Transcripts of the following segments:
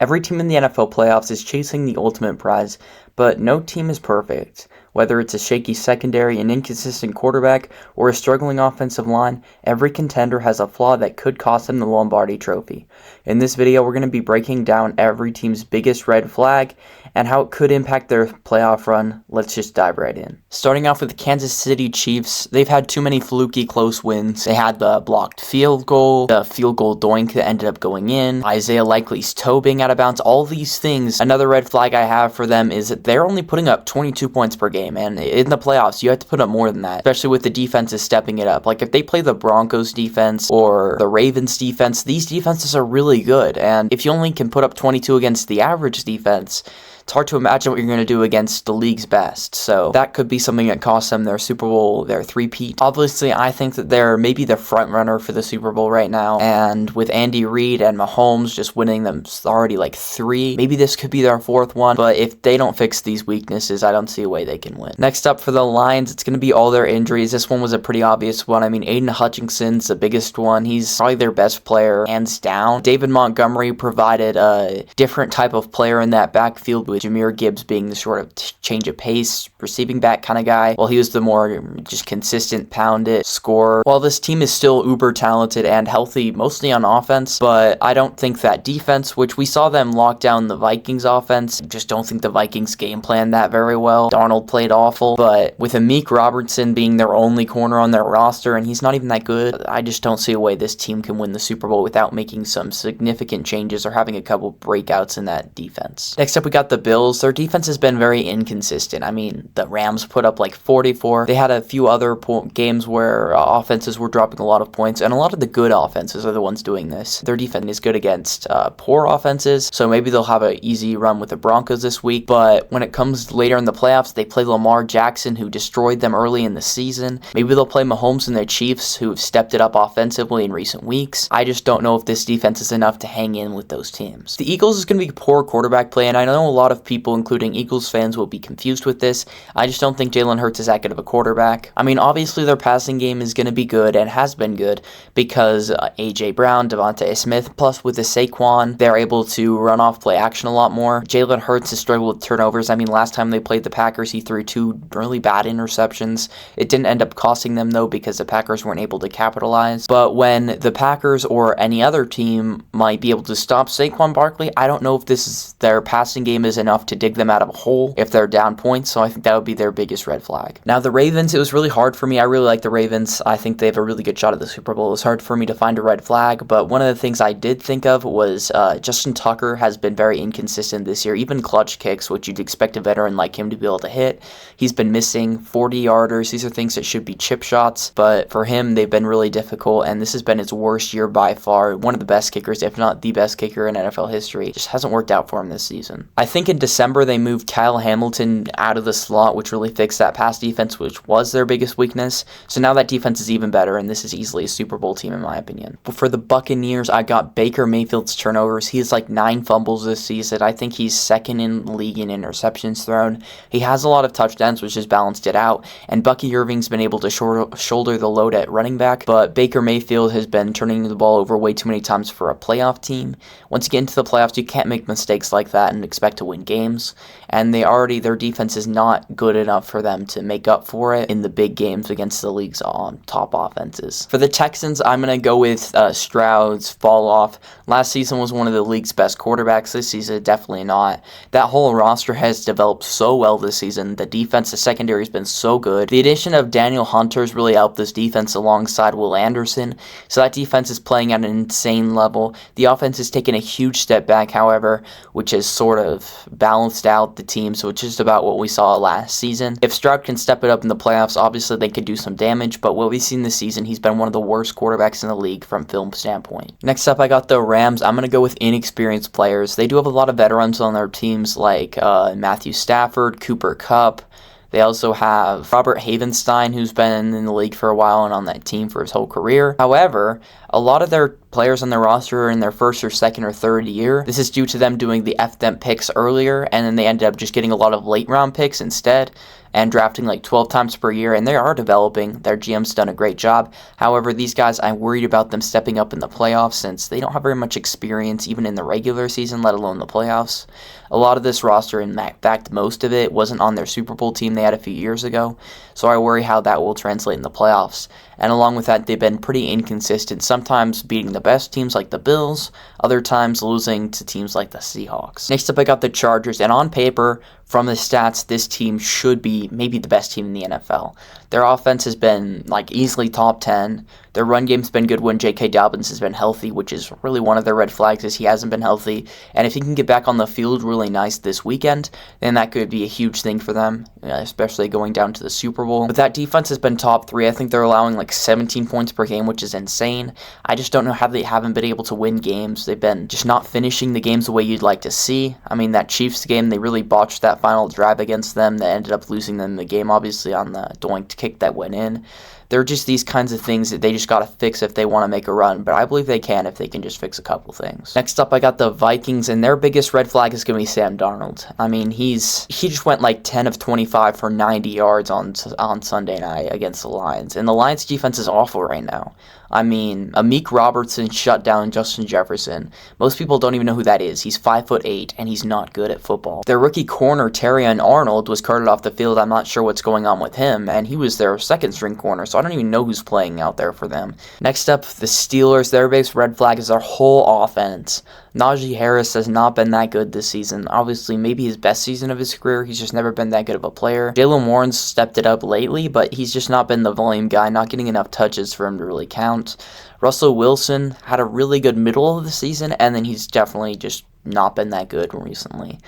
Every team in the NFL playoffs is chasing the ultimate prize, but no team is perfect. Whether it's a shaky secondary, an inconsistent quarterback, or a struggling offensive line, every contender has a flaw that could cost them the Lombardi Trophy. In this video, we're going to be breaking down every team's biggest red flag and how it could impact their playoff run. Let's just dive right in. Starting off with the Kansas City Chiefs, they've had too many fluky close wins. They had the blocked field goal, the field goal doink that ended up going in, Isaiah Likely's toe being out of bounds, all these things. Another red flag I have for them is that they're only putting up 22 points per game, and in the playoffs, you have to put up more than that, especially with the defenses stepping it up. Like if they play the Broncos defense or the Ravens defense, these defenses are really good, and if you only can put up 22 against the average defense, it's hard to imagine what you're going to do against the league's best. So that could be something that costs them their Super Bowl, their three-peat. Obviously, I think that they're maybe the front runner for the Super Bowl right now. And with Andy Reid and Mahomes just winning them already like 3, maybe this could be their 4th one. But if they don't fix these weaknesses, I don't see a way they can win. Next up for the Lions, it's going to be all their injuries. This one was a pretty obvious one. I mean, Aiden Hutchinson's the biggest one. He's probably their best player, hands down. David Montgomery provided a different type of player in that backfield with Jahmyr Gibbs being the sort of change of pace, receiving back kind of guy, while he was the more just consistent, pound it, score. While this team is still uber talented and healthy, mostly on offense, but I don't think that defense, which we saw them lock down the Vikings offense, just don't think the Vikings game planned that very well. Darnold played awful, but with Amik Robertson being their only corner on their roster, and he's not even that good, I just don't see a way this team can win the Super Bowl without making some significant changes or having a couple breakouts in that defense. Next up, we got the Bills. Their defense has been very inconsistent. I mean, the Rams put up like 44. They had a few other games where offenses were dropping a lot of points, and a lot of the good offenses are the ones doing this. Their defense is good against poor offenses, so maybe they'll have an easy run with the Broncos this week, but when it comes later in the playoffs, they play Lamar Jackson, who destroyed them early in the season. Maybe they'll play Mahomes and the Chiefs, who have stepped it up offensively in recent weeks. I just don't know if this defense is enough to hang in with those teams. The Eagles is going to be poor quarterback play, and I know a lot of people, including Eagles fans, will be confused with this. I just don't think Jalen Hurts is that good of a quarterback. I mean, obviously their passing game is going to be good and has been good because A.J. Brown, Devontae Smith, plus with the Saquon, they're able to run off play action a lot more. Jalen Hurts has struggled with turnovers. I mean, last time they played the Packers, he threw 2 really bad interceptions. It didn't end up costing them, though, because the Packers weren't able to capitalize. But when the Packers or any other team might be able to stop Saquon Barkley, I don't know if their passing game is enough to dig them out of a hole if they're down points, so I think that would be their biggest red flag. Now, the Ravens, it was really hard for me. I really like the Ravens. I think they have a really good shot at the Super Bowl. It was hard for me to find a red flag, but one of the things I did think of was Justin Tucker has been very inconsistent this year, even clutch kicks, which you'd expect a veteran like him to be able to hit. He's been missing 40-yarders. These are things that should be chip shots, but for him, they've been really difficult, and this has been his worst year by far. One of the best kickers, if not the best kicker in NFL history. It just hasn't worked out for him this season. I think in December, they moved Kyle Hamilton out of the slot, which really fixed that pass defense, which was their biggest weakness. So now that defense is even better, and this is easily a Super Bowl team in my opinion. But for the Buccaneers, I got Baker Mayfield's turnovers. He has like 9 fumbles this season. I think he's second in the league in interceptions thrown. He has a lot of touchdowns, which has balanced it out, and Bucky Irving's been able to shoulder the load at running back, but Baker Mayfield has been turning the ball over way too many times for a playoff team. Once you get into the playoffs, you can't make mistakes like that and expect to win games, and their defense is not good enough for them to make up for it in the big games against the league's top offenses. For the Texans, I'm going to go with Stroud's fall off. Last season was one of the league's best quarterbacks. This season, definitely not. That whole roster has developed so well this season. The defense, the secondary has been so good. The addition of Daniel Hunter has really helped this defense alongside Will Anderson, so that defense is playing at an insane level. The offense has taken a huge step back, however, which has sort of balanced out the team, so it's just about what we saw last season. If Stroud can step it up in the playoffs, obviously they could do some damage, but what we've seen this season, he's been one of the worst quarterbacks in the league from film standpoint. Next up, I got the Rams. I'm going to go with inexperienced players. They do have a lot of veterans on their teams like Matthew Stafford, Cooper Kupp. They also have Robert Havenstein, who's been in the league for a while and on that team for his whole career. However, a lot of their players on their roster are in their first or second or third year. This is due to them doing the F-them picks earlier, and then they ended up just getting a lot of late round picks instead and drafting like 12 times per year, and they are developing. Their GM's done a great job. However, these guys, I'm worried about them stepping up in the playoffs since they don't have very much experience even in the regular season, let alone the playoffs. A lot of this roster, in fact, most of it wasn't on their Super Bowl team they had a few years ago, so I worry how that will translate in the playoffs. And along with that, they've been pretty inconsistent, sometimes beating the best teams like the Bills, other times losing to teams like the Seahawks. Next up, I got the Chargers, and on paper, from the stats, this team should be maybe the best team in the NFL. Their offense has been like easily top 10. Their run game's been good when J.K. Dobbins has been healthy, which is really one of their red flags is he hasn't been healthy. And if he can get back on the field really nice this weekend, then that could be a huge thing for them, especially going down to the Super Bowl. But that defense has been top 3. I think they're allowing like 17 points per game, which is insane. I just don't know how they haven't been able to win games. They've been just not finishing the games the way you'd like to see. I mean, that Chiefs game, they really botched that final drive against them. They ended up losing them the game, obviously, on the doink kick that went in. They're just these kinds of things that they just got to fix if they want to make a run, but I believe they can if they can just fix a couple things. Next up, I got the Vikings, and their biggest red flag is going to be Sam Darnold. I mean, he just went like 10 of 25 for 90 yards on Sunday night against the Lions, and the Lions defense is awful right now. I mean, Amik Robertson shut down Justin Jefferson. Most people don't even know who that is. He's 5'8", and he's not good at football. Their rookie corner, Terrion Arnold, was carted off the field. I'm not sure what's going on with him, and he was their second-string corner, so I don't even know who's playing out there for them. Next up, the Steelers. Their biggest red flag is their whole offense. Najee Harris has not been that good this season. Obviously, maybe his best season of his career. He's just never been that good of a player. Jaylen Warren's stepped it up lately, but he's just not been the volume guy, not getting enough touches for him to really count. Russell Wilson had a really good middle of the season, and then he's definitely just not been that good recently.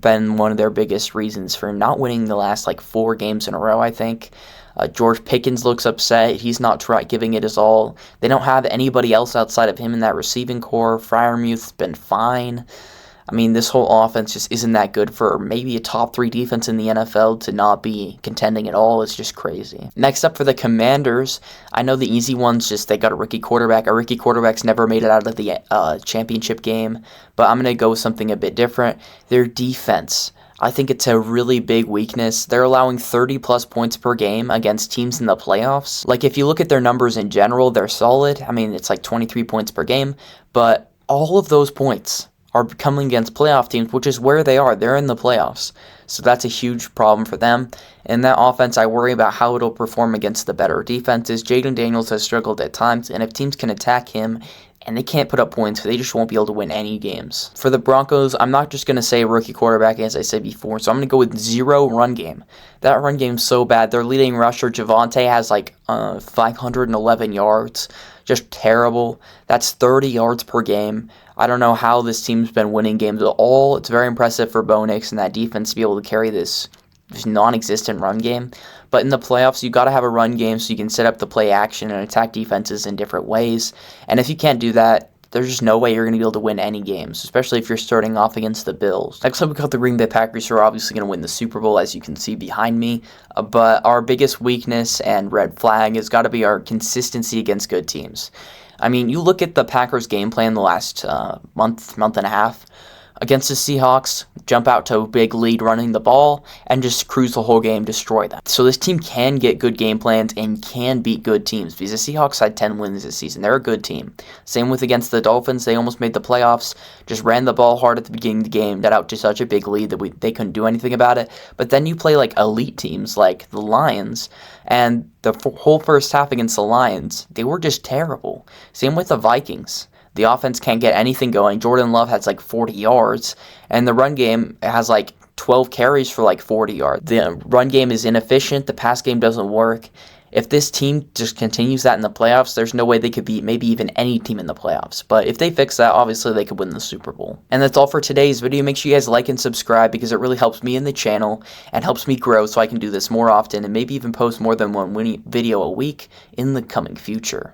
Been one of their biggest reasons for not winning the last 4 games in a row, I think. George Pickens looks upset. He's not giving it his all. They don't have anybody else outside of him in that receiving core. Freiermuth's been fine. I mean, this whole offense just isn't that good for maybe a top 3 defense in the NFL to not be contending at all. It's just crazy. Next up for the Commanders, I know the easy one's just they got a rookie quarterback. A rookie quarterback's never made it out of the championship game, but I'm going to go with something a bit different. Their defense. I think it's a really big weakness. They're allowing 30-plus points per game against teams in the playoffs. If you look at their numbers in general, they're solid. I mean, it's 23 points per game, but all of those points are coming against playoff teams, which is where they are. They're in the playoffs. So that's a huge problem for them. And that offense, I worry about how it'll perform against the better defenses. Jaden Daniels has struggled at times, and if teams can attack him, and they can't put up points, they just won't be able to win any games. For the Broncos, I'm not just going to say rookie quarterback, as I said before, so I'm going to go with 0 run game. That run game's so bad. Their leading rusher, Javonte, has 511 yards. Just terrible. That's 30 yards per game. I don't know how this team's been winning games at all. It's very impressive for Bo Nix and that defense to be able to carry this non-existent run game. But in the playoffs, you got to have a run game so you can set up the play action and attack defenses in different ways. And if you can't do that, there's just no way you're going to be able to win any games, especially if you're starting off against the Bills. Next up, we got the Green Bay Packers, who are obviously going to win the Super Bowl, as you can see behind me. But our biggest weakness and red flag has got to be our consistency against good teams. I mean, you look at the Packers' game plan the last month and a half. Against the Seahawks, jump out to a big lead running the ball, and just cruise the whole game, destroy them. So this team can get good game plans and can beat good teams, because the Seahawks had 10 wins this season. They're a good team. Same with against the Dolphins. They almost made the playoffs, just ran the ball hard at the beginning of the game, got out to such a big lead that they couldn't do anything about it. But then you play elite teams like the Lions, and the whole first half against the Lions, they were just terrible. Same with the Vikings. The offense can't get anything going. Jordan Love has 40 yards, and the run game has 12 carries for 40 yards. The run game is inefficient. The pass game doesn't work. If this team just continues that in the playoffs, there's no way they could beat maybe even any team in the playoffs. But if they fix that, obviously they could win the Super Bowl. And that's all for today's video. Make sure you guys like and subscribe, because it really helps me in the channel and helps me grow so I can do this more often and maybe even post more than one video a week in the coming future.